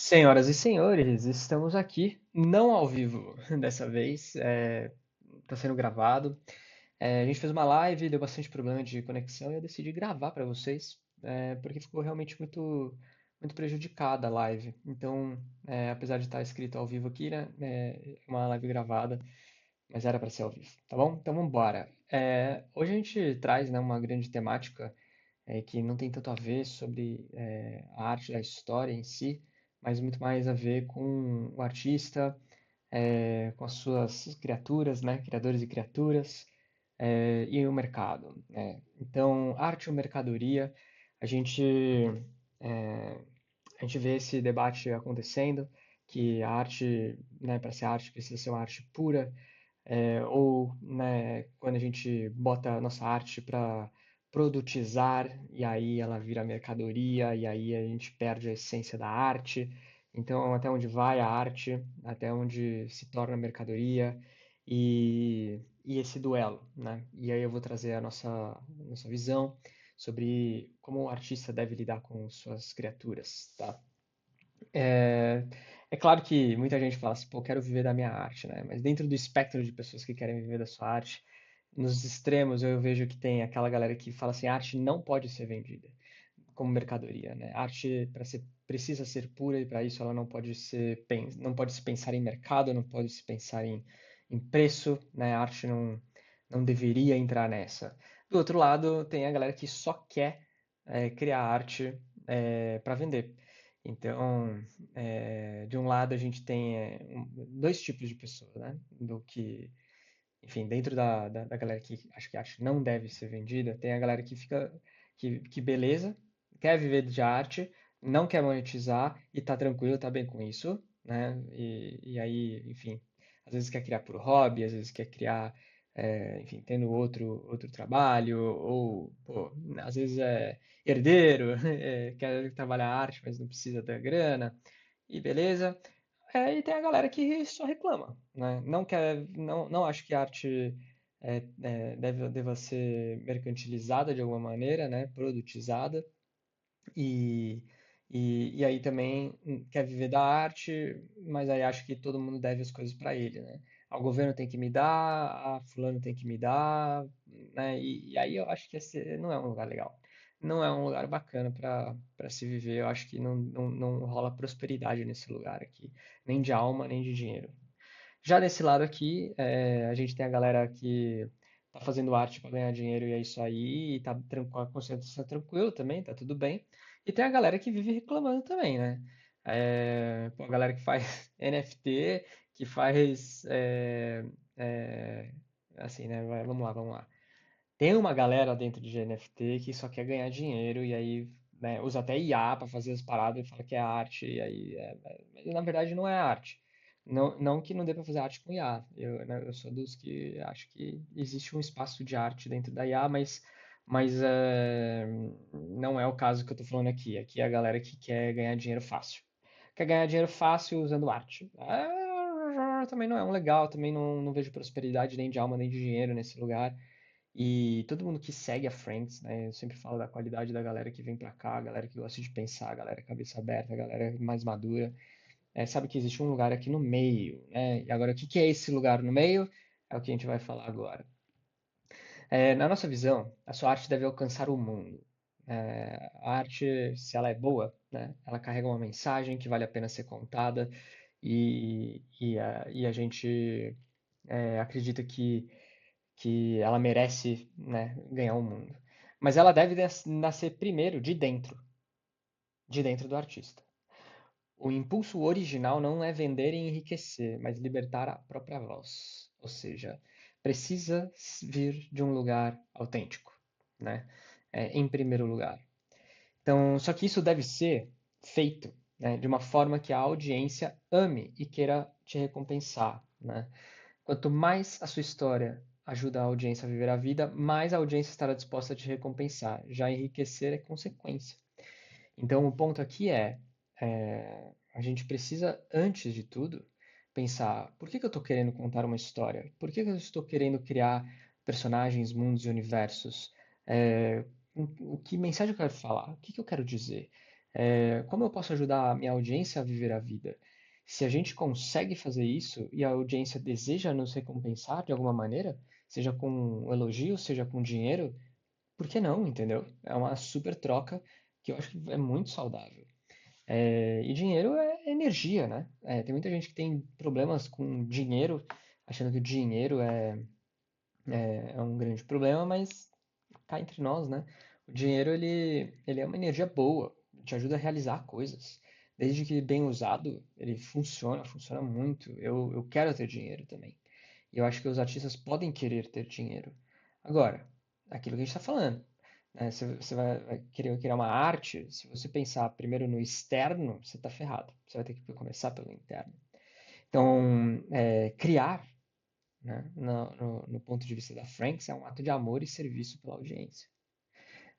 Senhoras e senhores, estamos aqui, não ao vivo dessa vez, está sendo gravado. A gente fez uma live, deu bastante problema de conexão e eu decidi gravar para vocês, porque ficou realmente muito prejudicada a live. Então, apesar de estar escrito ao vivo aqui, né, é uma live gravada, mas era para ser ao vivo, tá bom? Então, vamos embora. Hoje a gente traz, né, uma grande temática que não tem tanto a ver sobre a arte da história em si, mas muito mais a ver com o artista, com as suas criaturas, né, criadores e criaturas, e o mercado, né? Então, arte ou mercadoria, a gente, é, a gente vê esse debate acontecendo, que a arte, né, para ser arte, precisa ser uma arte pura, ou né, quando a gente bota a nossa arte para produtizar e aí ela vira mercadoria e aí a gente perde a essência da arte. Então, até onde vai a arte, até onde se torna mercadoria e esse duelo, né? E aí eu vou trazer a nossa visão sobre como o artista deve lidar com suas criaturas, tá? É, é claro que muita gente fala assim, pô, quero viver da minha arte, né? Mas dentro do espectro de pessoas que querem viver da sua arte, nos extremos eu vejo que tem aquela galera que fala assim, a arte não pode ser vendida como mercadoria, né? A arte para ser precisa ser pura e para isso ela não pode ser não pode se pensar em mercado, não pode se pensar em preço, né? A arte não deveria entrar nessa. Do outro lado, tem a galera que só quer criar arte para vender. Então, de um lado a gente tem dois tipos de pessoas, né? Do que, enfim, dentro da galera que acha que a arte não deve ser vendida, tem a galera que fica, que beleza, quer viver de arte, não quer monetizar e tá tranquilo, tá bem com isso, né? E aí, enfim, às vezes quer criar por hobby, às vezes quer criar, enfim, tendo outro trabalho, ou, pô, às vezes é herdeiro, quer trabalhar arte, mas não precisa da grana, e beleza. E tem a galera que só reclama, né? Não quer, não acho que a arte deva ser mercantilizada de alguma maneira, né? Produtizada. E, e aí também quer viver da arte, mas aí acho que todo mundo deve as coisas para ele, né? O governo tem que me dar, a fulano tem que me dar, né? E aí eu acho que esse não é um lugar legal. Não é um lugar bacana para se viver. Eu acho que não rola prosperidade nesse lugar aqui, nem de alma, nem de dinheiro. Já desse lado aqui, a gente tem a galera que tá fazendo arte para ganhar dinheiro e é isso aí, e tá com a consciência tranquila também, tá tudo bem. E tem a galera que vive reclamando também, né? Pô, a galera que faz NFT, que faz. Assim, né? Vamos lá, vamos lá. Tem uma galera dentro de NFT que só quer ganhar dinheiro e aí né, usa até IA para fazer as paradas e fala que é arte, e aí mas na verdade não é arte. Não que não dê para fazer arte com IA. Eu sou dos que acho que existe um espaço de arte dentro da IA, mas não é o caso que eu estou falando aqui. Aqui é a galera que quer ganhar dinheiro fácil. Quer ganhar dinheiro fácil usando arte. Também não é um legal, também não vejo prosperidade nem de alma nem de dinheiro nesse lugar. E todo mundo que segue a Friends, né? Eu sempre falo da qualidade da galera que vem pra cá, a galera que gosta de pensar, a galera cabeça aberta, a galera mais madura. Sabe que existe um lugar aqui no meio, né? E agora, o que que é esse lugar no meio? É o que a gente vai falar agora. Na nossa visão, a sua arte deve alcançar o mundo. A arte, se ela é boa, né? Ela carrega uma mensagem que vale a pena ser contada e a gente acredita que ela merece, né, ganhar o mundo. Mas ela deve nascer primeiro de dentro do artista. O impulso original não é vender e enriquecer, mas libertar a própria voz. Ou seja, precisa vir de um lugar autêntico, né? Em primeiro lugar. Então, só que isso deve ser feito, né, de uma forma que a audiência ame e queira te recompensar, né? Quanto mais a sua história ajuda a audiência a viver a vida, mais a audiência estará disposta a te recompensar. Já enriquecer é consequência. Então, o ponto aqui a gente precisa, antes de tudo, pensar por que eu estou querendo contar uma história? Por que eu estou querendo criar personagens, mundos e universos? É, que mensagem eu quero falar? O que eu quero dizer? Como eu posso ajudar a minha audiência a viver a vida? Se a gente consegue fazer isso e a audiência deseja nos recompensar de alguma maneira, seja com um elogio, seja com dinheiro, por que não, entendeu? É uma super troca que eu acho que é muito saudável. E dinheiro é energia, né? Tem muita gente que tem problemas com dinheiro, achando que o dinheiro é um grande problema, mas cá entre nós, né? O dinheiro, ele é uma energia boa, te ajuda a realizar coisas. Desde que bem usado, ele funciona muito. Eu quero ter dinheiro também. E eu acho que os artistas podem querer ter dinheiro. Agora, aquilo que a gente está falando, né? Você vai querer criar uma arte, se você pensar primeiro no externo, você está ferrado. Você vai ter que começar pelo interno. Então, criar, né, no ponto de vista da Franks, é um ato de amor e serviço pela audiência.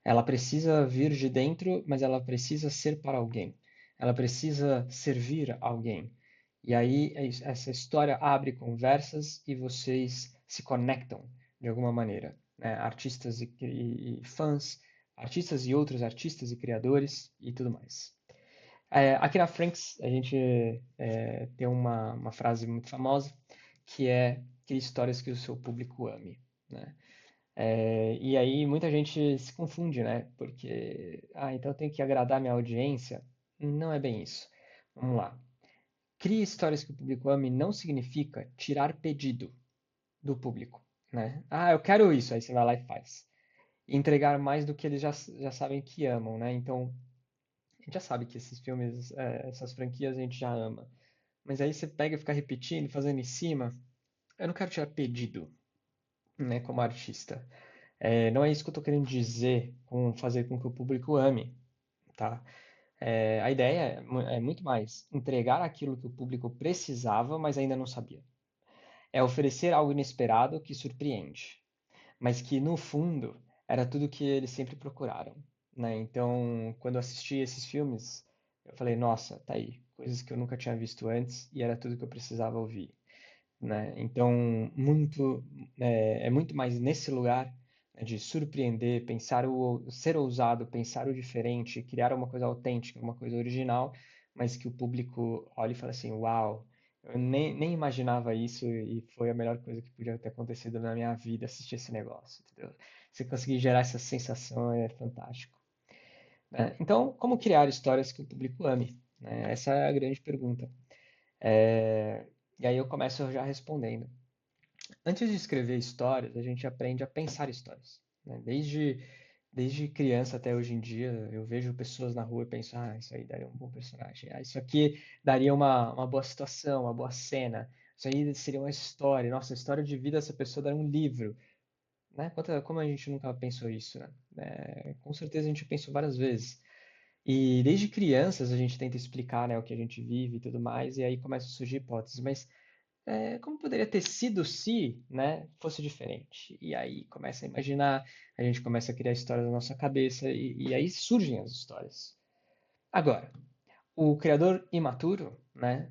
Ela precisa vir de dentro, mas ela precisa ser para alguém. Ela precisa servir a alguém. E aí essa história abre conversas e vocês se conectam de alguma maneira, né? Artistas e fãs, artistas e outros artistas e criadores e tudo mais. Aqui na Franks a gente tem uma frase muito famosa que é crie histórias que o seu público ame, né? E aí muita gente se confunde, né? Porque, então eu tenho que agradar minha audiência. Não é bem isso. Vamos lá. Crie histórias que o público ame não significa tirar pedido do público, né? Eu quero isso, aí você vai lá e faz. E entregar mais do que eles já sabem que amam, né? Então, a gente já sabe que esses filmes, essas franquias a gente já ama. Mas aí você pega e fica repetindo, fazendo em cima. Eu não quero tirar pedido, né, como artista. Não é isso que eu estou querendo dizer com fazer com que o público ame, tá? A ideia é muito mais entregar aquilo que o público precisava, mas ainda não sabia. É oferecer algo inesperado que surpreende, mas que no fundo era tudo que eles sempre procuraram, né? Então, quando eu assisti esses filmes, eu falei, nossa, tá aí, coisas que eu nunca tinha visto antes e era tudo que eu precisava ouvir, né? Então, é muito mais nesse lugar, né, de surpreender, ser ousado, pensar o diferente, criar uma coisa autêntica, uma coisa original, mas que o público olha e fala assim, uau, eu nem imaginava isso e foi a melhor coisa que podia ter acontecido na minha vida assistir esse negócio, entendeu? Você conseguir gerar essa sensação é fantástico, né? Então, como criar histórias que o público ame, né? Essa é a grande pergunta. É, E aí eu começo já respondendo. Antes de escrever histórias, a gente aprende a pensar histórias, né? Desde criança até hoje em dia, eu vejo pessoas na rua e penso, isso aí daria um bom personagem. Isso aqui daria uma boa situação, uma boa cena. Isso aí seria uma história. Nossa, a história de vida dessa pessoa daria um livro, né? Como a gente nunca pensou isso, né? Com certeza a gente pensou várias vezes. E desde crianças a gente tenta explicar, né, o que a gente vive e tudo mais, e aí começam a surgir hipóteses. Mas como poderia ter sido se, né, fosse diferente? E aí começa a imaginar, a gente começa a criar histórias na nossa cabeça e aí surgem as histórias. Agora, o criador imaturo, né,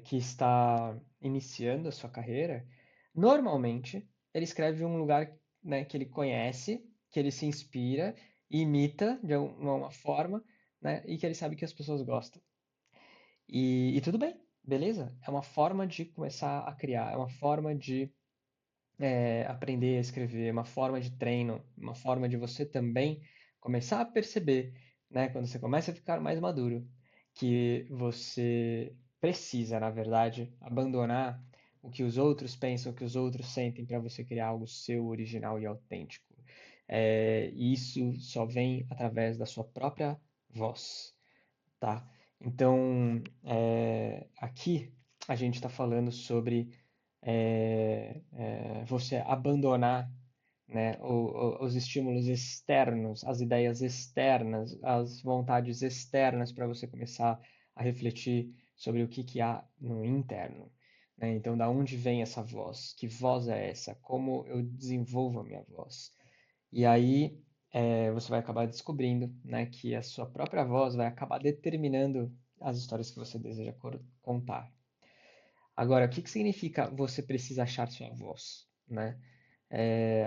que está iniciando a sua carreira, normalmente ele escreve de um lugar, né, que ele conhece, que ele se inspira, imita de alguma forma, né, e que ele sabe que as pessoas gostam. E tudo bem, beleza? É uma forma de começar a criar, é uma forma de aprender a escrever, é uma forma de treino, uma forma de você também começar a perceber, né, quando você começa a ficar mais maduro, que você precisa, na verdade, abandonar o que os outros pensam, o que os outros sentem para você criar algo seu, original e autêntico. E isso só vem através da sua própria voz, tá? Então, aqui a gente está falando sobre você abandonar, né, os estímulos externos, as ideias externas, as vontades externas para você começar a refletir sobre o que há no interno, né? Então, da onde vem essa voz? Que voz é essa? Como eu desenvolvo a minha voz? E aí você vai acabar descobrindo, né, que a sua própria voz vai acabar determinando as histórias que você deseja contar. Agora, o que significa você precisa achar sua voz, né?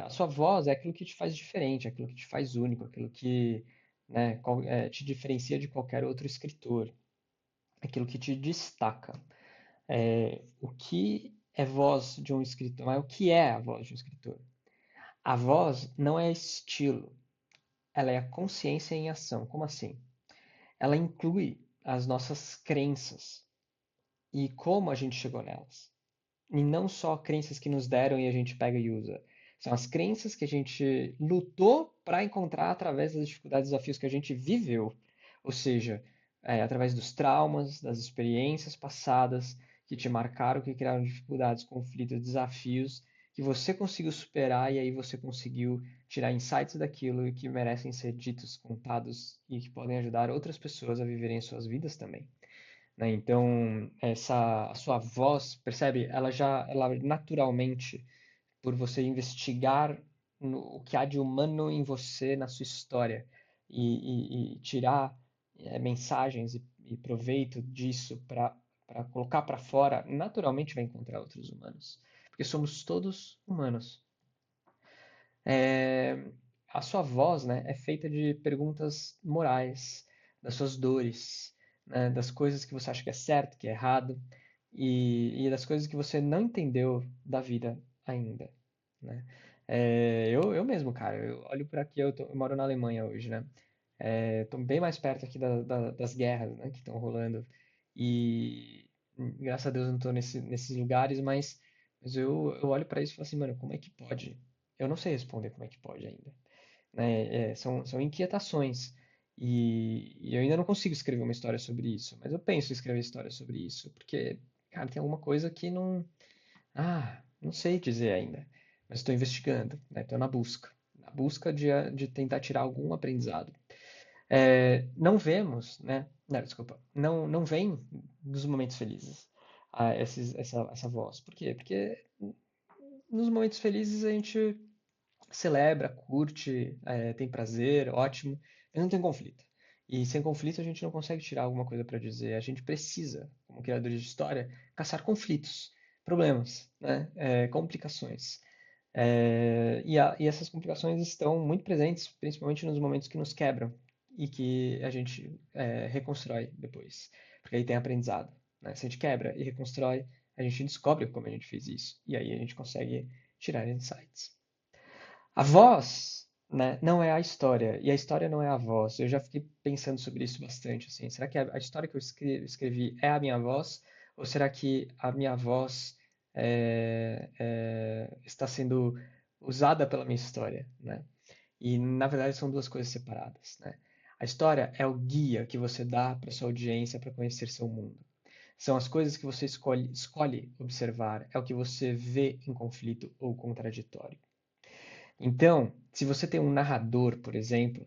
A sua voz é aquilo que te faz diferente, aquilo que te faz único, aquilo que né? Te diferencia de qualquer outro escritor, aquilo que te destaca. O que é voz de um escritor? Mas o que é a voz de um escritor? A voz não é estilo, ela é a consciência em ação. Como assim? Ela inclui as nossas crenças e como a gente chegou nelas. E não só crenças que nos deram e a gente pega e usa. São as crenças que a gente lutou para encontrar através das dificuldades e desafios que a gente viveu. Ou seja, através dos traumas, das experiências passadas que te marcaram, que criaram dificuldades, conflitos, desafios, que você conseguiu superar e aí você conseguiu tirar insights daquilo e que merecem ser ditos, contados e que podem ajudar outras pessoas a viverem suas vidas também, né? Então, a sua voz, percebe? Ela naturalmente, por você investigar o que há de humano em você, na sua história, e tirar mensagens e proveito disso para colocar para fora, naturalmente vai encontrar outros humanos, porque somos todos humanos. É, a sua voz, né, é feita de perguntas morais, das suas dores, né, das coisas que você acha que é certo, que é errado, e das coisas que você não entendeu da vida ainda, né? Eu mesmo, cara, eu olho para aqui, eu moro na Alemanha hoje, né? Estou bem mais perto aqui das guerras, né, que estão rolando, e graças a Deus eu não estou nesses lugares, mas eu olho para isso e falo assim, mano, como é que pode? Eu não sei responder como é que pode ainda, né? São inquietações. E eu ainda não consigo escrever uma história sobre isso, mas eu penso em escrever história sobre isso, porque, cara, tem alguma coisa que não. Não sei dizer ainda, mas estou investigando, né? Estou na busca de tentar tirar algum aprendizado. Não vemos, né? Não, desculpa, não vem dos momentos felizes essa voz. Por quê? Porque nos momentos felizes a gente celebra, curte, tem prazer, ótimo, mas não tem conflito. E sem conflito a gente não consegue tirar alguma coisa para dizer. A gente precisa, como criadores de história, caçar conflitos, problemas, né? Complicações. E essas complicações estão muito presentes, principalmente nos momentos que nos quebram e que a gente reconstrói depois, porque aí tem aprendizado, né? Se a gente quebra e reconstrói, a gente descobre como a gente fez isso, e aí a gente consegue tirar insights. A voz, né, não é a história, e a história não é a voz. Eu já fiquei pensando sobre isso bastante, assim. Será que a história que eu escrevi é a minha voz? Ou será que a minha voz está sendo usada pela minha história, né? E, na verdade, são duas coisas separadas, né? A história é o guia que você dá para sua audiência para conhecer seu mundo. São as coisas que você escolhe observar, é o que você vê em conflito ou contraditório. Então, se você tem um narrador, por exemplo,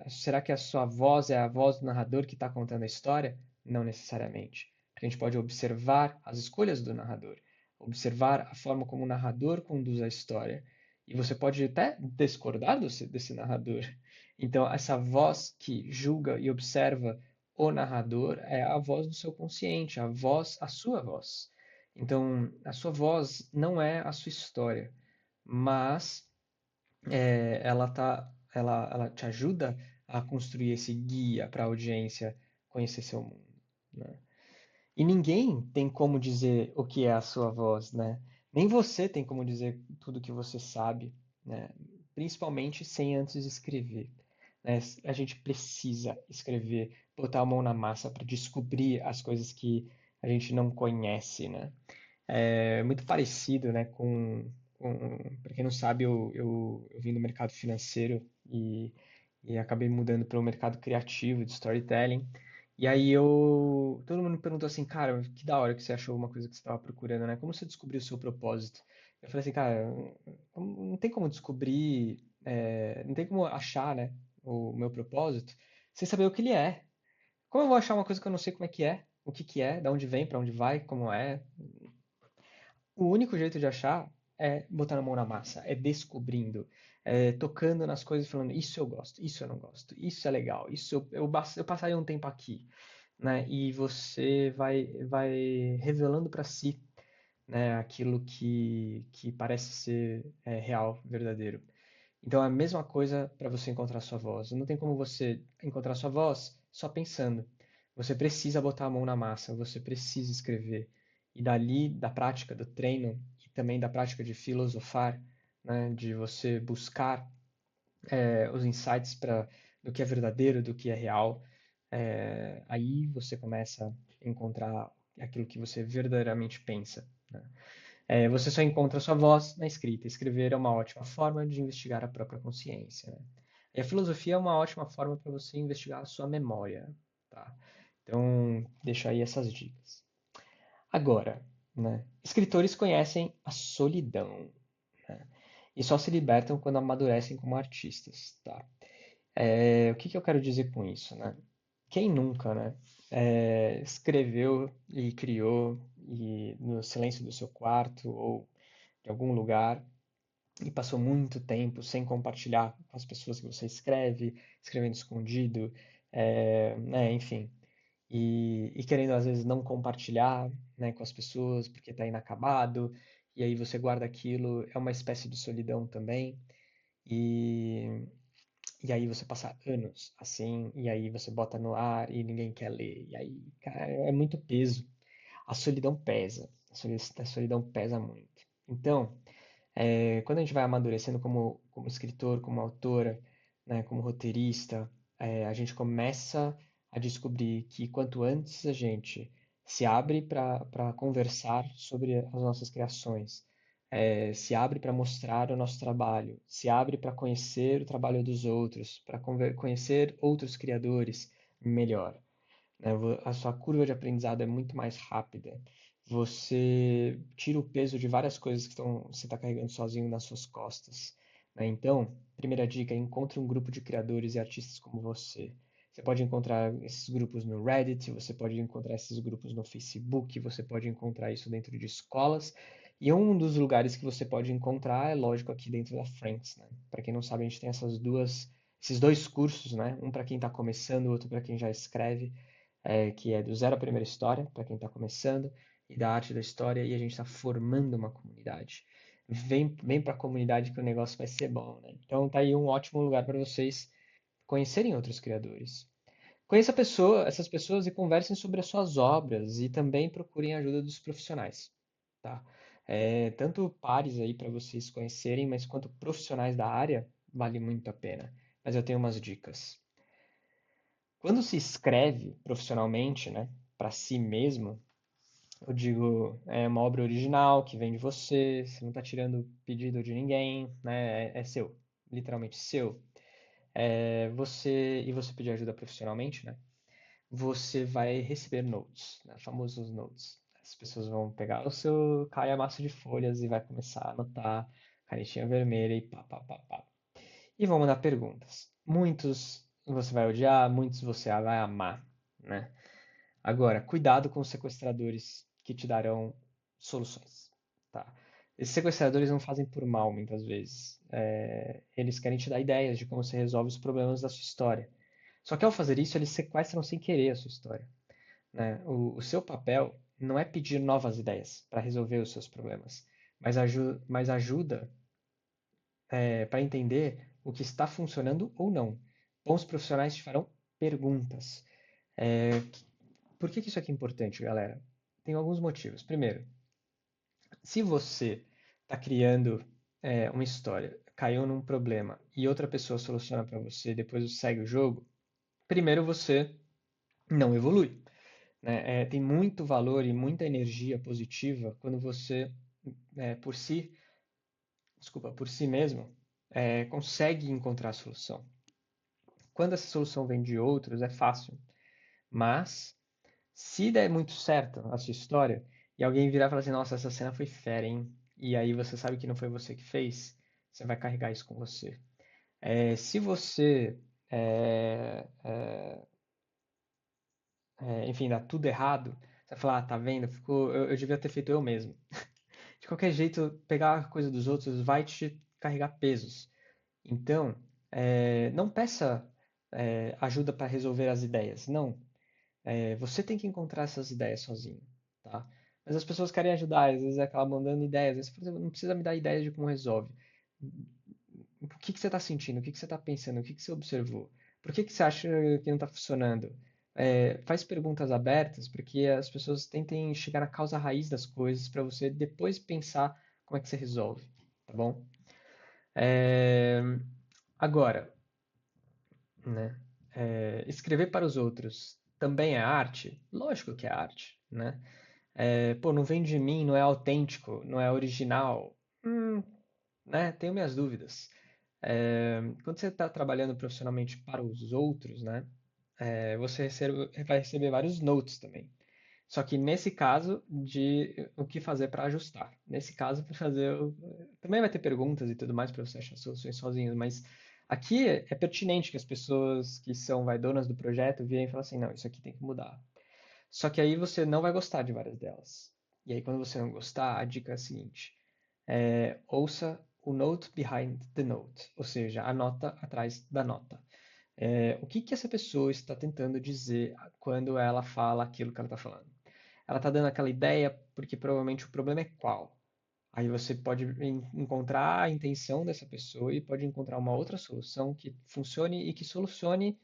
será que a sua voz é a voz do narrador que está contando a história? Não necessariamente. Porque a gente pode observar as escolhas do narrador, observar a forma como o narrador conduz a história. E você pode até discordar desse narrador. Então, essa voz que julga e observa o narrador é a voz do seu consciente, a sua voz. Então, a sua voz não é a sua história, mas ela te ajuda a construir esse guia para a audiência conhecer seu mundo, né? E ninguém tem como dizer o que é a sua voz, né? Nem você tem como dizer tudo que você sabe, né? Principalmente sem antes escrever, né? A gente precisa escrever, botar a mão na massa para descobrir as coisas que a gente não conhece, né? É muito parecido, né, para quem não sabe, eu vim do mercado financeiro e acabei mudando para o mercado criativo de storytelling. E aí todo mundo me perguntou assim, cara, que da hora que você achou uma coisa que você estava procurando, né? Como você descobriu o seu propósito? Eu falei assim, cara, não tem como descobrir, não tem como achar, né, o meu propósito sem saber o que ele é. Como eu vou achar uma coisa que eu não sei como é que é, o que que é, de onde vem, para onde vai, como é? O único jeito de achar é botar a mão na massa, é descobrindo, tocando nas coisas e falando, isso eu gosto, isso eu não gosto, isso é legal, isso eu passaria um tempo aqui, né? E você vai revelando para si, né, aquilo que parece ser real, verdadeiro. Então é a mesma coisa para você encontrar sua voz. Não tem como você encontrar sua voz só pensando. Você precisa botar a mão na massa, você precisa escrever. E dali, da prática, do treino e também da prática de filosofar, né, de você buscar os insights do que é verdadeiro, do que é real, aí você começa a encontrar aquilo que você verdadeiramente pensa, né? Você só encontra sua voz na escrita. Escrever é uma ótima forma de investigar a própria consciência, né? E a filosofia é uma ótima forma para você investigar a sua memória, tá? Então, deixa aí essas dicas. Agora, né? Escritores conhecem a solidão, né? E só se libertam quando amadurecem como artistas, tá? O que que eu quero dizer com isso, né? Quem nunca, né? Escreveu e criou e no silêncio do seu quarto ou de algum lugar e passou muito tempo sem compartilhar com as pessoas que você escreve, escrevendo escondido, né, enfim, e querendo às vezes não compartilhar, né, com as pessoas porque está inacabado, e aí você guarda aquilo, é uma espécie de solidão também, e, e aí você passa anos assim, e aí você bota no ar e ninguém quer ler, e aí, cara, é muito peso. A solidão pesa, a solidão pesa muito. Então, quando a gente vai amadurecendo como escritor, como autora, né, como roteirista, a gente começa a descobrir que quanto antes a gente se abre para conversar sobre as nossas criações, se abre para mostrar o nosso trabalho, se abre para conhecer o trabalho dos outros, para conhecer outros criadores melhor, né? A sua curva de aprendizado é muito mais rápida. Você tira o peso de várias coisas você está carregando sozinho nas suas costas, né? Então, primeira dica, encontre um grupo de criadores e artistas como você. Você pode encontrar esses grupos no Reddit, você pode encontrar esses grupos no Facebook, você pode encontrar isso dentro de escolas. E um dos lugares que você pode encontrar é, lógico, aqui dentro da Franks, né? Para quem não sabe, a gente tem esses dois cursos, né? Um para quem está começando, o outro para quem já escreve, que é do zero à primeira história, para quem está começando, e da arte da história, e a gente está formando uma comunidade. Vem para a comunidade que o negócio vai ser bom, né? Então tá aí um ótimo lugar para vocês conhecerem outros criadores. Conheça essas pessoas e conversem sobre as suas obras e também procurem a ajuda dos profissionais, tá? Tanto pares aí para vocês conhecerem, mas quanto profissionais da área, vale muito a pena. Mas eu tenho umas dicas. Quando se escreve profissionalmente, né, para si mesmo, eu digo, é uma obra original que vem de você não está tirando pedido de ninguém, né, é seu, literalmente seu. E você pedir ajuda profissionalmente, né, você vai receber notes, né, famosos notes. As pessoas vão pegar o seu calhamaço de folhas e vai começar a anotar, canetinha vermelha e pá, pá, pá, pá. E vão mandar perguntas. Muitos você vai odiar, muitos você vai amar, né? Agora, cuidado com os sequestradores que te darão soluções, tá? Esses sequestradores não fazem por mal, muitas vezes. Eles querem te dar ideias de como você resolve os problemas da sua história. Só que ao fazer isso, eles sequestram sem querer a sua história, né? O seu papel não é pedir novas ideias para resolver os seus problemas, mas ajuda para entender o que está funcionando ou não. Bons profissionais te farão perguntas. É, por que isso aqui é importante, galera? Tem alguns motivos. Primeiro, se você está criando uma história, caiu num problema e outra pessoa soluciona para você, depois segue o jogo, primeiro você não evolui, né? Tem muito valor e muita energia positiva quando você, por si, desculpa, por si mesmo, consegue encontrar a solução. Quando essa solução vem de outros, é fácil. Mas, se der muito certo a sua história, e alguém virar e falar assim, nossa, essa cena foi fera, hein? E aí você sabe que não foi você que fez, você vai carregar isso com você. Se você, enfim, dá tudo errado, você vai falar, ah, tá vendo? Eu devia ter feito eu mesmo. De qualquer jeito, pegar a coisa dos outros vai te carregar pesos. Então, não peça ajuda para resolver as ideias. Não. Você tem que encontrar essas ideias sozinho, tá? Mas as pessoas querem ajudar, às vezes acabam dando ideias. Aí você fala, não precisa me dar ideias de como resolve. O que que você está sentindo? O que que você está pensando? O que que você observou? Por que que você acha que não está funcionando? Faz perguntas abertas para que as pessoas tentem chegar na causa raiz das coisas para você depois pensar como é que você resolve, tá bom? É, agora, né? Escrever para os outros também é arte? Lógico que é arte, né? Pô, não vem de mim, não é autêntico, não é original. Né? Tenho minhas dúvidas. Quando você está trabalhando profissionalmente para os outros, né? Vai receber vários notes também. Só que nesse caso, de o que fazer para ajustar. Nesse caso, para fazer. Também vai ter perguntas e tudo mais para você achar soluções sozinho, mas aqui é pertinente que as pessoas que são donas do projeto virem e falem assim: não, isso aqui tem que mudar. Só que aí você não vai gostar de várias delas. E aí, quando você não gostar, a dica é a seguinte: ouça o note behind the note, ou seja, a nota atrás da nota. O que que essa pessoa está tentando dizer quando ela fala aquilo que ela está falando? Ela está dando aquela ideia porque provavelmente o problema é qual? Aí você pode encontrar a intenção dessa pessoa e pode encontrar uma outra solução que funcione e que solucione,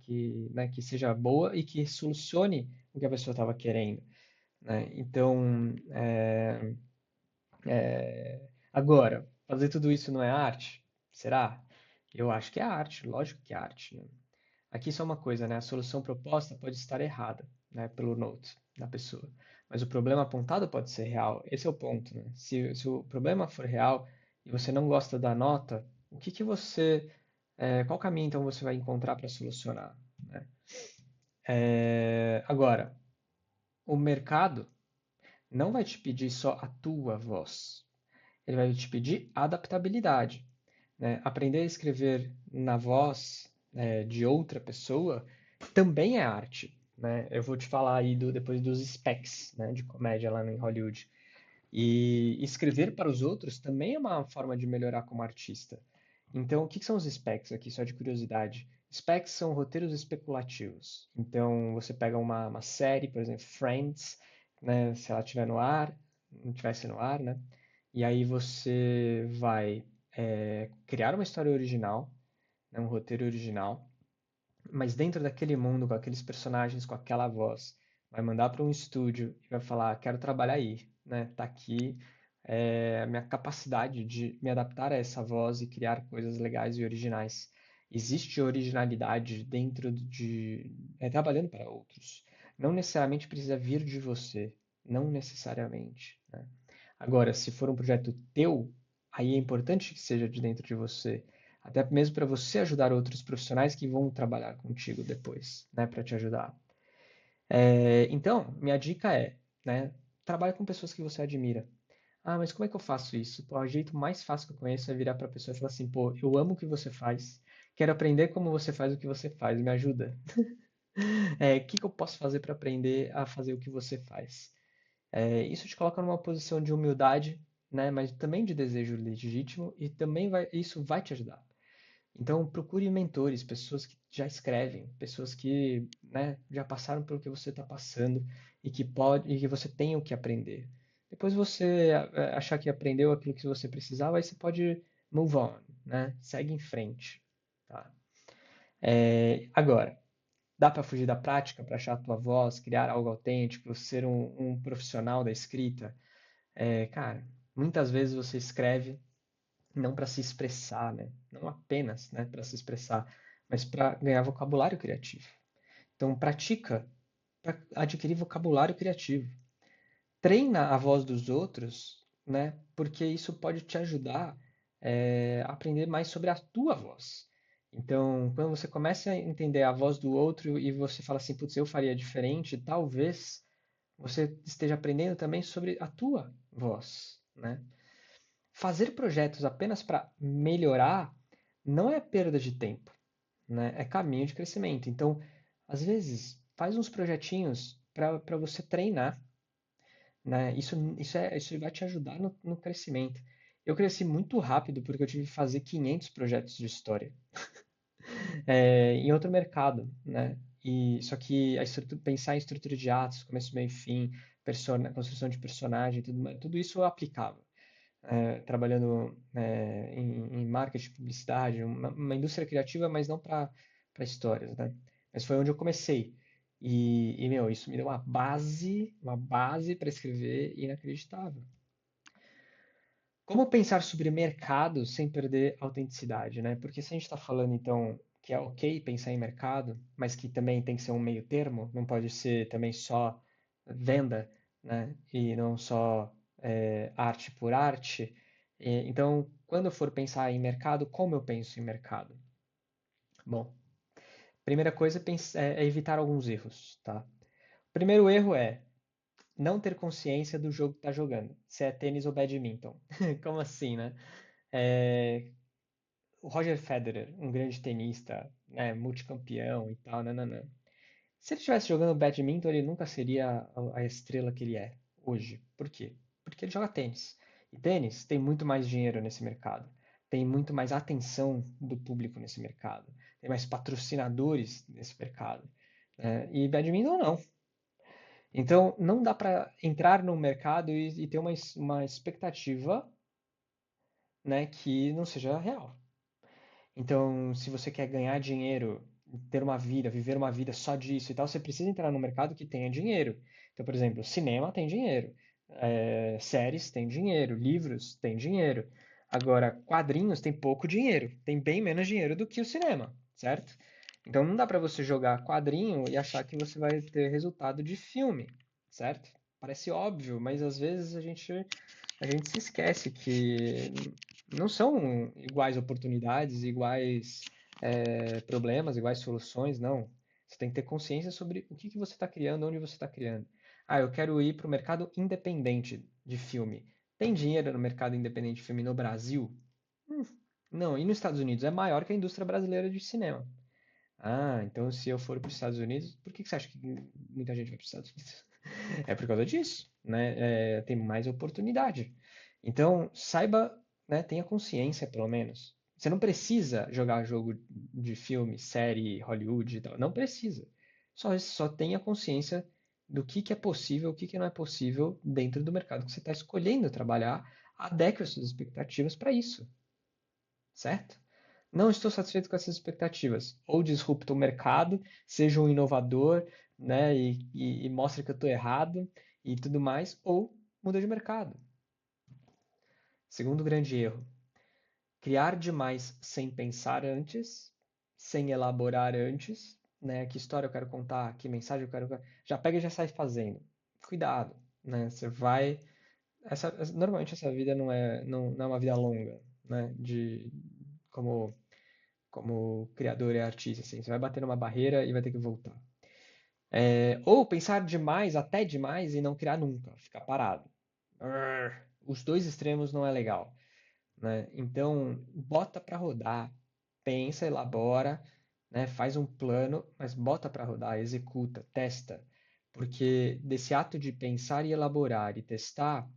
que, né, que seja boa e que solucione o que a pessoa estava querendo, né? Então, agora, fazer tudo isso não é arte? Será? Eu acho que é arte, lógico que é arte, né? Aqui só uma coisa, né? A solução proposta pode estar errada, né? Pelo note da pessoa. Mas o problema apontado pode ser real. Esse é o ponto, né? Se o problema for real e você não gosta da nota, o que que você, qual caminho então você vai encontrar para solucionar, né? Agora, o mercado não vai te pedir só a tua voz. Ele vai te pedir adaptabilidade, né? Aprender a escrever na voz, de outra pessoa também é arte, né? Eu vou te falar aí depois dos specs, né, de comédia lá em Hollywood. E escrever para os outros também é uma forma de melhorar como artista. Então, o que que são os specs aqui, só de curiosidade? Specs são roteiros especulativos. Então, você pega uma série, por exemplo, Friends, né, se ela estiver no ar, não tivesse no ar, né? E aí você vai criar uma história original, né, um roteiro original, mas dentro daquele mundo, com aqueles personagens, com aquela voz, vai mandar para um estúdio e vai falar, quero trabalhar aí, né? Tá aqui a minha capacidade de me adaptar a essa voz e criar coisas legais e originais. Existe originalidade dentro trabalhando para outros. Não necessariamente precisa vir de você, não necessariamente, né? Agora, se for um projeto teu, aí é importante que seja de dentro de você, até mesmo para você ajudar outros profissionais que vão trabalhar contigo depois, né, para te ajudar. Então, minha dica né, trabalhe com pessoas que você admira. Ah, mas como é que eu faço isso? Pô, o jeito mais fácil que eu conheço é virar para a pessoa e falar assim, pô, eu amo o que você faz, quero aprender como você faz o que você faz, me ajuda. O que que eu posso fazer para aprender a fazer o que você faz? Isso te coloca numa posição de humildade, né, mas também de desejo legítimo e também isso vai te ajudar. Então, procure mentores, pessoas que já escrevem, pessoas que, né, já passaram pelo que você está passando e que você tem o que aprender. Depois você achar que aprendeu aquilo que você precisava, aí você pode move on, né? Segue em frente, tá? Agora, dá para fugir da prática para achar a tua voz, criar algo autêntico, ser um profissional da escrita? Cara, muitas vezes você escreve não para se expressar, né? Não apenas, né, para se expressar, mas para ganhar vocabulário criativo. Então, pratica para adquirir vocabulário criativo. Treina a voz dos outros, né? Porque isso pode te ajudar a aprender mais sobre a tua voz. Então, quando você começa a entender a voz do outro e você fala assim, putz, eu faria diferente, talvez você esteja aprendendo também sobre a tua voz, né? Fazer projetos apenas para melhorar não é perda de tempo, né? É caminho de crescimento. Então, às vezes, faz uns projetinhos para você treinar, né? Isso vai te ajudar no crescimento. Eu cresci muito rápido porque eu tive que fazer 500 projetos de história em outro mercado, né? Só que pensar em estrutura de atos, começo, meio e fim, construção de personagem, tudo isso eu aplicava. trabalhando em marketing, publicidade, uma indústria criativa, mas não para histórias, né? Mas foi onde eu comecei. Meu, isso me deu uma base para escrever inacreditável. Como pensar sobre mercado sem perder a autenticidade, né? Porque se a gente está falando, então, que é ok pensar em mercado, mas que também tem que ser um meio termo, não pode ser também só venda, né? E não só arte por arte. Então, quando eu for pensar em mercado, como eu penso em mercado? Bom, primeira coisa é evitar alguns erros, tá? O primeiro erro é não ter consciência do jogo que está jogando, se é tênis ou badminton. Como assim, né? É, o Roger Federer, um grande tenista, né, multicampeão e tal, nananã. Se ele estivesse jogando badminton, ele nunca seria a estrela que ele é hoje. Por quê? Porque ele joga tênis. E tênis tem muito mais dinheiro nesse mercado. Tem muito mais atenção do público nesse mercado. Tem mais patrocinadores nesse mercado. E badminton não. Então, não dá para entrar no mercado e ter uma expectativa, né, que não seja real. Então, se você quer ganhar dinheiro, ter uma vida, viver uma vida só disso e tal, você precisa entrar no mercado que tenha dinheiro. Então, por exemplo, cinema tem dinheiro, séries tem dinheiro, livros tem dinheiro. Agora, quadrinhos tem pouco dinheiro, tem bem menos dinheiro do que o cinema, certo? Então, não dá para você jogar quadrinho e achar que você vai ter resultado de filme, certo? Parece óbvio, mas às vezes a gente se esquece que não são iguais oportunidades, iguais problemas, iguais soluções, não. Você tem que ter consciência sobre o que você está criando, onde você está criando. Ah, eu quero ir para o mercado independente de filme. Tem dinheiro no mercado independente de filme no Brasil? Hum, não, e nos Estados Unidos é maior que a indústria brasileira de cinema. Ah, então se eu for para os Estados Unidos, por que você acha que muita gente vai para os Estados Unidos? É por causa disso, né? Tem mais oportunidade. Então, saiba, né? Tenha consciência, pelo menos. Você não precisa jogar jogo de filme, série, Hollywood e tal. Não precisa. Só tenha consciência do que é possível, o que não é possível dentro do mercado que você está escolhendo trabalhar. Adeque as suas expectativas para isso, certo? Não estou satisfeito com essas expectativas. Ou disrupta o mercado, seja um inovador, né, e mostre que eu estou errado e tudo mais, ou muda de mercado. Segundo grande erro, criar demais sem pensar antes, sem elaborar antes, né, que história eu quero contar, que mensagem eu quero, já pega e já sai fazendo. Cuidado, né? Você vai normalmente essa vida não é uma vida longa, né, de como criador e artista, assim. Você vai bater numa barreira e vai ter que voltar. Ou pensar demais, até demais, e não criar nunca, ficar parado. Os dois extremos não é legal, né? Então, bota para rodar, pensa, elabora, né? Faz um plano, mas bota para rodar, executa, testa. Porque desse ato de pensar e elaborar e testar,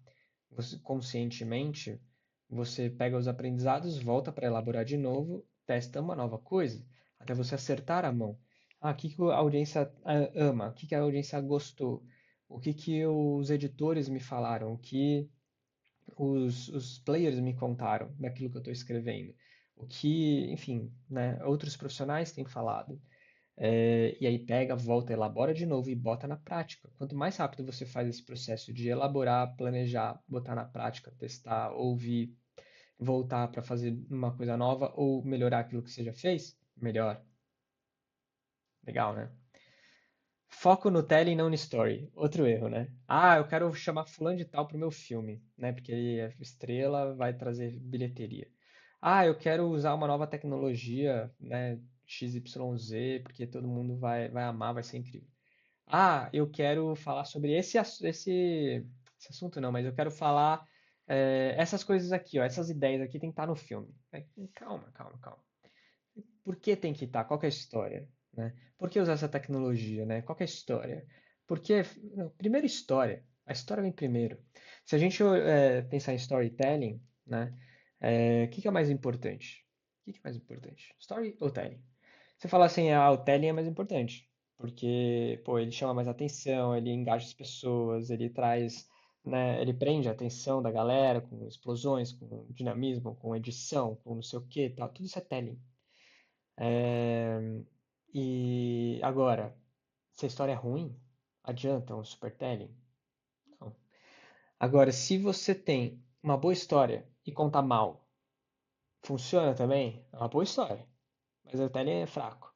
você conscientemente, você pega os aprendizados, volta para elaborar de novo, testa uma nova coisa, até você acertar a mão. Ah, o que que a audiência ama? O que que a audiência gostou? O que que os editores me falaram? O que os players me contaram daquilo que eu estou escrevendo? O que, enfim, né, outros profissionais têm falado. E aí pega, volta, elabora de novo e bota na prática. Quanto mais rápido você faz esse processo de elaborar, planejar, botar na prática, testar, ouvir, voltar para fazer uma coisa nova ou melhorar aquilo que você já fez, melhor. Legal, né? Foco no tele e não no story. Outro erro, né? Ah, eu quero chamar fulano de tal pro meu filme, né? Porque ele é estrela, vai trazer bilheteria. Ah, eu quero usar uma nova tecnologia, né? XYZ, porque todo mundo vai amar, vai ser incrível. Ah, eu quero falar sobre esse assunto não, mas eu quero falar essas coisas aqui, ó, essas ideias aqui tem que estar no filme. Calma, calma, calma. Por que tem que estar? Qual que é a história? Né? Por que usar essa tecnologia? Né? Qual que é a história? Porque, não, primeiro história. A história vem primeiro. Se a gente pensar em storytelling, né? O que que é mais importante? O que que é mais importante? Story ou telling? Você fala assim, o telling é mais importante. Porque, pô, ele chama mais atenção, ele engaja as pessoas, ele traz, né? Ele prende a atenção da galera com explosões, com dinamismo, com edição, com não sei o que, tal. Tudo isso é telling. É, E agora, se a história é ruim, adianta um super telling? Não. Agora, se você tem uma boa história e conta mal, funciona também? É uma boa história, mas o telling é fraco.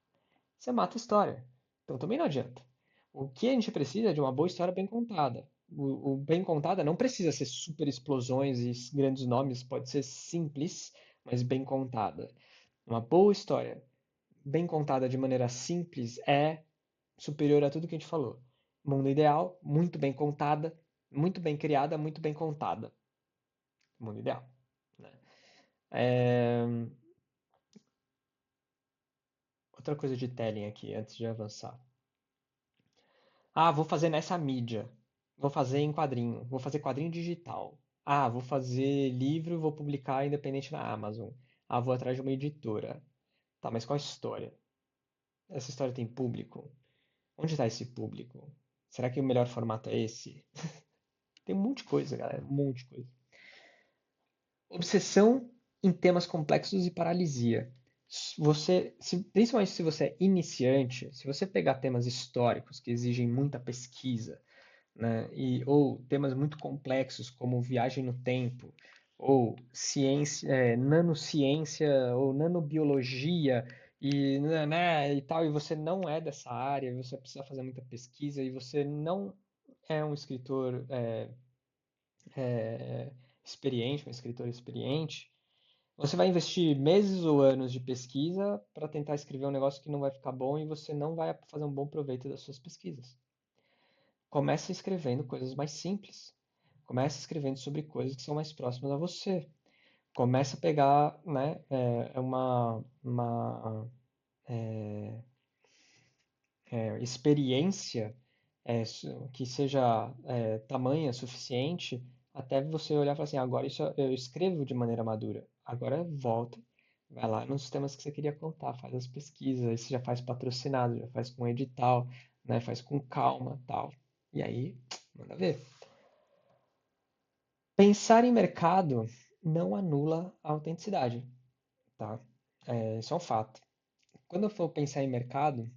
Você mata a história. Então também não adianta. O que a gente precisa é de uma boa história bem contada. O bem contada não precisa ser super explosões e grandes nomes, pode ser simples, mas bem contada. Uma boa história, bem contada de maneira simples, é superior a tudo que a gente falou. Mundo ideal, muito bem contada, muito bem criada, muito bem contada. Mundo ideal. Né? É, Outra coisa de telling aqui, antes de avançar. Ah, vou fazer nessa mídia. Vou fazer em quadrinho. Vou fazer quadrinho digital. Ah, vou fazer livro, vou publicar independente na Amazon. Ah, vou atrás de uma editora. Tá, mas qual a história? Essa história tem público? Onde está esse público? Será que o melhor formato é esse? Tem um monte de coisa, galera. Um monte de coisa. Obsessão em temas complexos e paralisia. Principalmente se você é iniciante, se você pegar temas históricos que exigem muita pesquisa, né? Ou temas muito complexos como viagem no tempo, ou ciência, nanociência, ou nanobiologia, e tal, e você não é dessa área, você precisa fazer muita pesquisa, e você não é um escritor é, experiente, um escritor experiente, você vai investir meses ou anos de pesquisa para tentar escrever um negócio que não vai ficar bom e você não vai fazer um bom proveito das suas pesquisas. Comece escrevendo coisas mais simples. Comece escrevendo sobre coisas que são mais próximas a você. Comece a pegar, né, uma experiência que seja tamanha, suficiente, até você olhar e falar assim, agora isso eu escrevo de maneira madura. Agora volta, vai lá nos temas que você queria contar, faz as pesquisas, aí você já faz patrocinado, já faz com edital, né, faz com calma, tal. E aí, manda ver. Pensar em mercado não anula a autenticidade, tá? Isso é um fato. Quando eu for pensar em mercado,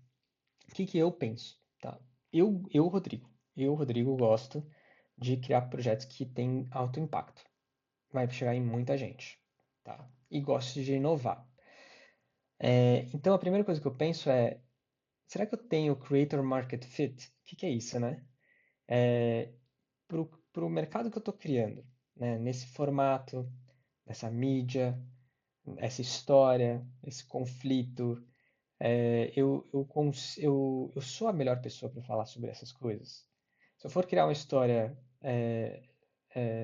o que que eu penso, tá? Rodrigo, gosto de criar projetos que têm alto impacto. Vai chegar em muita gente, tá? E gosto de inovar. Então a primeira coisa que eu penso é, será que eu tenho Creator Market Fit? O que que é isso, né? Para o mercado que eu estou criando, né? Nesse formato, nessa mídia, essa história, esse conflito. Eu sou a melhor pessoa para falar sobre essas coisas. Se eu for criar uma história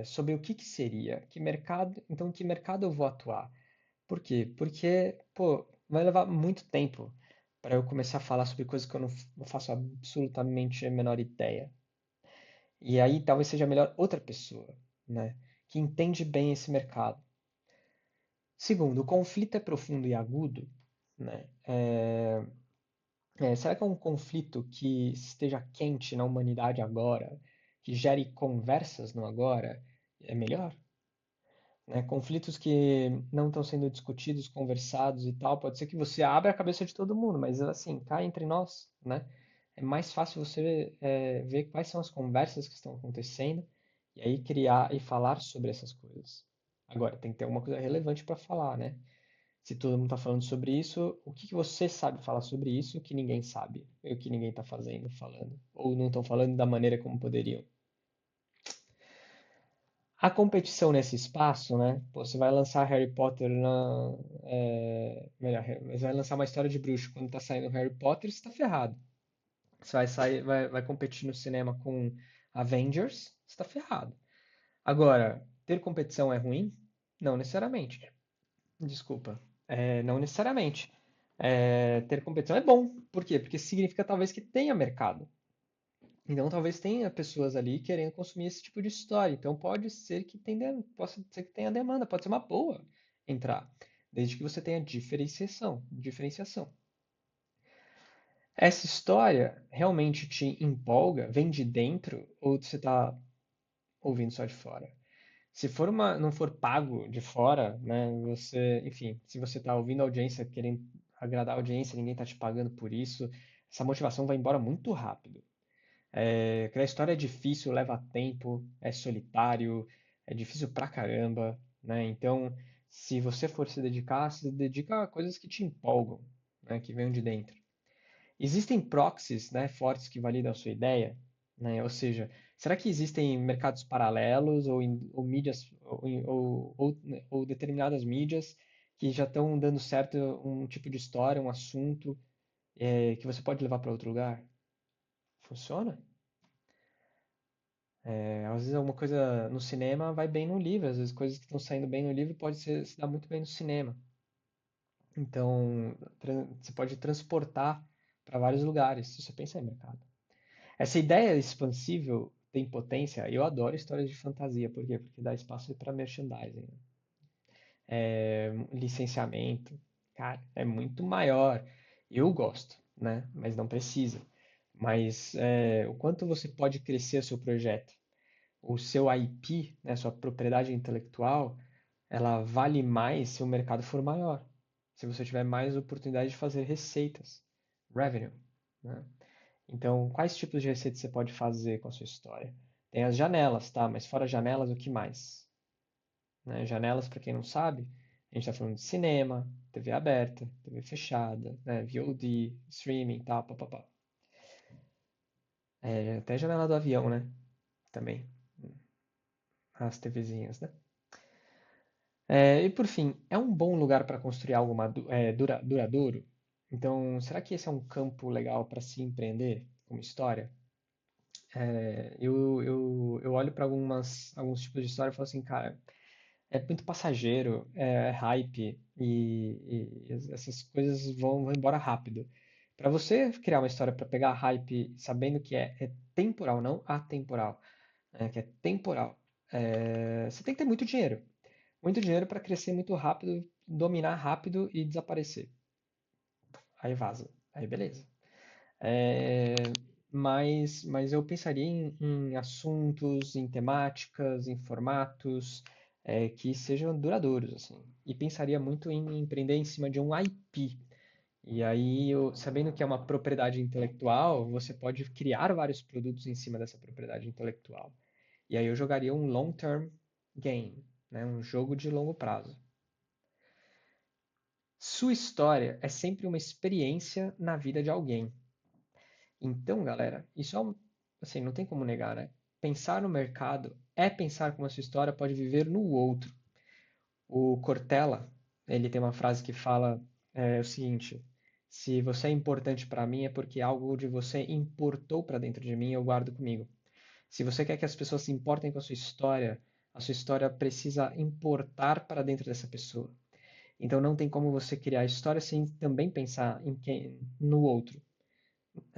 sobre o que que seria, que mercado, então em que mercado eu vou atuar? Por quê? Porque, pô, vai levar muito tempo para eu começar a falar sobre coisas que eu não faço absolutamente a menor ideia. E aí talvez seja melhor outra pessoa, né, que entende bem esse mercado. Segundo, o conflito é profundo e agudo, né? Será que é um conflito que esteja quente na humanidade agora, que gere conversas no agora? É melhor? Né? Conflitos que não estão sendo discutidos, conversados e tal, pode ser que você abra a cabeça de todo mundo, mas assim, cá entre nós, né? É mais fácil você ver quais são as conversas que estão acontecendo e aí criar e falar sobre essas coisas. Agora, tem que ter alguma coisa relevante para falar, né? Se todo mundo está falando sobre isso, o que que você sabe falar sobre isso que ninguém sabe? E o que ninguém está fazendo, falando? Ou não estão falando da maneira como poderiam? A competição nesse espaço, né? Pô, você vai lançar Harry Potter melhor, você vai lançar uma história de bruxo quando tá saindo Harry Potter, você tá ferrado. Você vai competir no cinema com Avengers, você tá ferrado. Agora, ter competição é ruim? Não necessariamente. Desculpa. Não necessariamente. Ter competição é bom. Por quê? Porque significa talvez que tenha mercado. Então talvez tenha pessoas ali querendo consumir esse tipo de história. Então pode ser que possa ser que tenha demanda, pode ser uma boa entrar, desde que você tenha diferenciação. Essa história realmente te empolga, vem de dentro, ouvindo só de fora. Se for não for pago de fora, né, enfim, se você está ouvindo a audiência, querendo agradar a audiência, ninguém está te pagando por isso, essa motivação vai embora muito rápido. Criar história é difícil, leva tempo, é solitário, é difícil pra caramba, né? Então, se você for se dedica a coisas que te empolgam, né, que venham de dentro. Existem proxies, né, fortes que validam a sua ideia, né? Ou seja, será que existem mercados paralelos ou mídias ou determinadas mídias que já estão dando certo um tipo de história, um assunto, que você pode levar para outro lugar? Funciona? Às vezes alguma coisa no cinema vai bem no livro, às vezes coisas que estão saindo bem no livro se dar muito bem no cinema. Então, você pode transportar para vários lugares, se você pensar em mercado. Essa ideia expansível tem potência. Eu adoro histórias de fantasia. Por quê? Porque dá espaço para merchandising, né? Licenciamento. Cara, é muito maior. Eu gosto, né? Mas não precisa. Mas o quanto você pode crescer o seu projeto? O seu IP, né, sua propriedade intelectual, ela vale mais se o mercado for maior. Se você tiver mais oportunidade de fazer receitas, revenue, né? Então, quais tipos de receitas você pode fazer com a sua história? Tem as janelas, tá? Mas fora janelas, o que mais? Né? Janelas, para quem não sabe, a gente está falando de cinema, TV aberta, TV fechada, né? VOD, streaming, tal, papapá. Até janela do avião, né? Também. As TVzinhas, né? E por fim, é um bom lugar para construir algo duradouro? Então, será que esse é um campo legal para se empreender como história? Eu olho para alguns tipos de história e falo assim, cara, é muito passageiro, é hype e essas coisas vão embora rápido. Para você criar uma história para pegar hype, sabendo que é temporal, não atemporal, né, que é temporal, você tem que ter muito dinheiro. Muito dinheiro para crescer muito rápido, dominar rápido e desaparecer. Aí vaza. Aí beleza. É, mas eu pensaria em assuntos, em temáticas, em formatos que sejam duradouros, assim. E pensaria muito em empreender em cima de um IP. E aí, sabendo que é uma propriedade intelectual, você pode criar vários produtos em cima dessa propriedade intelectual. E aí eu jogaria um long-term game, né? Um jogo de longo prazo. Sua história é sempre uma experiência na vida de alguém. Então, galera, isso assim, não tem como negar, né? Pensar no mercado é pensar como a sua história pode viver no outro. O Cortella, ele tem uma frase que fala o seguinte: se você é importante para mim é porque algo de você importou para dentro de mim e eu guardo comigo. Se você quer que as pessoas se importem com a sua história precisa importar para dentro dessa pessoa. Então não tem como você criar história sem também pensar no outro.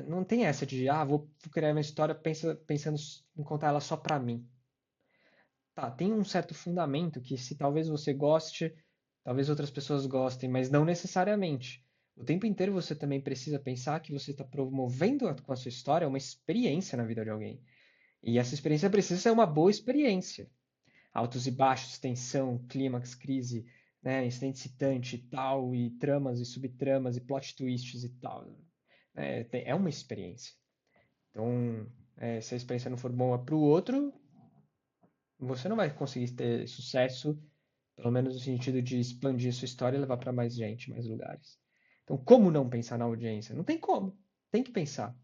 Não tem essa de, vou criar uma história pensando em contar ela só pra mim. Tá, tem um certo fundamento que se talvez você goste, talvez outras pessoas gostem, mas não necessariamente. O tempo inteiro você também precisa pensar que você está promovendo com a sua história uma experiência na vida de alguém. E essa experiência precisa ser uma boa experiência. Altos e baixos, tensão, clímax, crise, né, incidente excitante e tal, e tramas e subtramas e plot twists e tal. É uma experiência. Então, se a experiência não for boa para o outro, você não vai conseguir ter sucesso, pelo menos no sentido de expandir sua história e levar para mais gente, mais lugares. Então, como não pensar na audiência? Não tem como. Tem que pensar.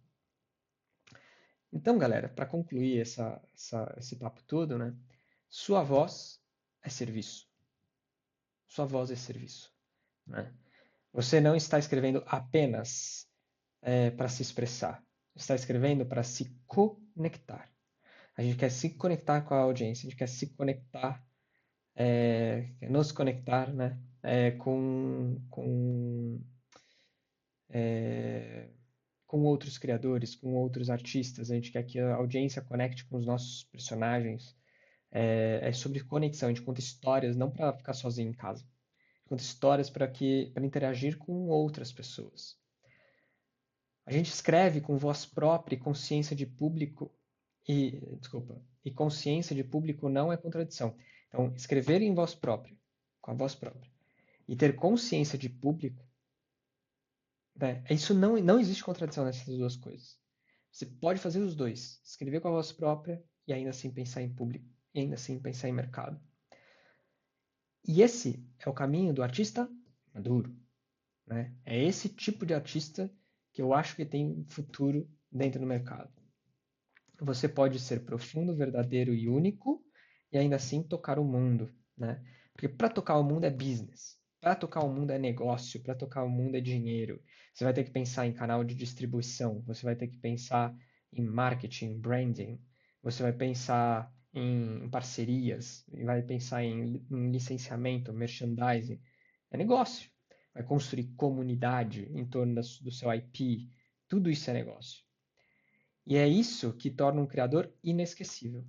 Então, galera, para concluir esse papo todo, né? Sua voz é serviço. Sua voz é serviço, né? Você não está escrevendo apenas para se expressar. Está escrevendo para se conectar. A gente quer se conectar com a audiência, a gente quer se conectar, nos conectar, né, com outros criadores, com outros artistas. A gente quer que a audiência conecte com os nossos personagens. É sobre conexão. A gente conta histórias não para ficar sozinho em casa. A gente conta histórias para interagir com outras pessoas. A gente escreve com voz própria e consciência de público desculpa, e consciência de público não é contradição. Então, escrever em voz própria, com a voz própria, e ter consciência de público, né, isso não existe contradição nessas duas coisas. Você pode fazer os dois, escrever com a voz própria e ainda assim pensar em público, e ainda assim pensar em mercado. E esse é o caminho do artista maduro, né? É esse tipo de artista que eu acho que tem futuro dentro do mercado. Você pode ser profundo, verdadeiro e único e ainda assim tocar o mundo, né? Porque para tocar o mundo é business, para tocar o mundo é negócio, para tocar o mundo é dinheiro. Você vai ter que pensar em canal de distribuição, você vai ter que pensar em marketing, branding, você vai pensar em parcerias, vai pensar em licenciamento, merchandising. É negócio. Vai construir comunidade em torno do seu IP. Tudo isso é negócio. E é isso que torna um criador inesquecível.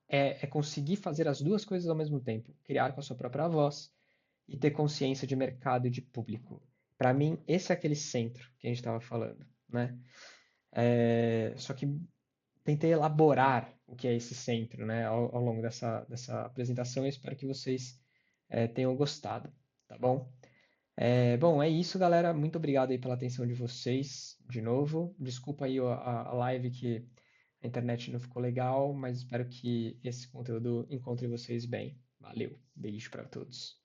É conseguir fazer as duas coisas ao mesmo tempo. Criar com a sua própria voz e ter consciência de mercado e de público. Para mim, esse é aquele centro que a gente estava falando, né? Só que tentei elaborar o que é esse centro, né, ao longo dessa apresentação. Eu espero que vocês tenham gostado, tá bom? Bom, é isso, galera. Muito obrigado aí pela atenção de vocês, de novo. Desculpa aí a live que a internet não ficou legal, mas espero que esse conteúdo encontre vocês bem. Valeu, beijo para todos.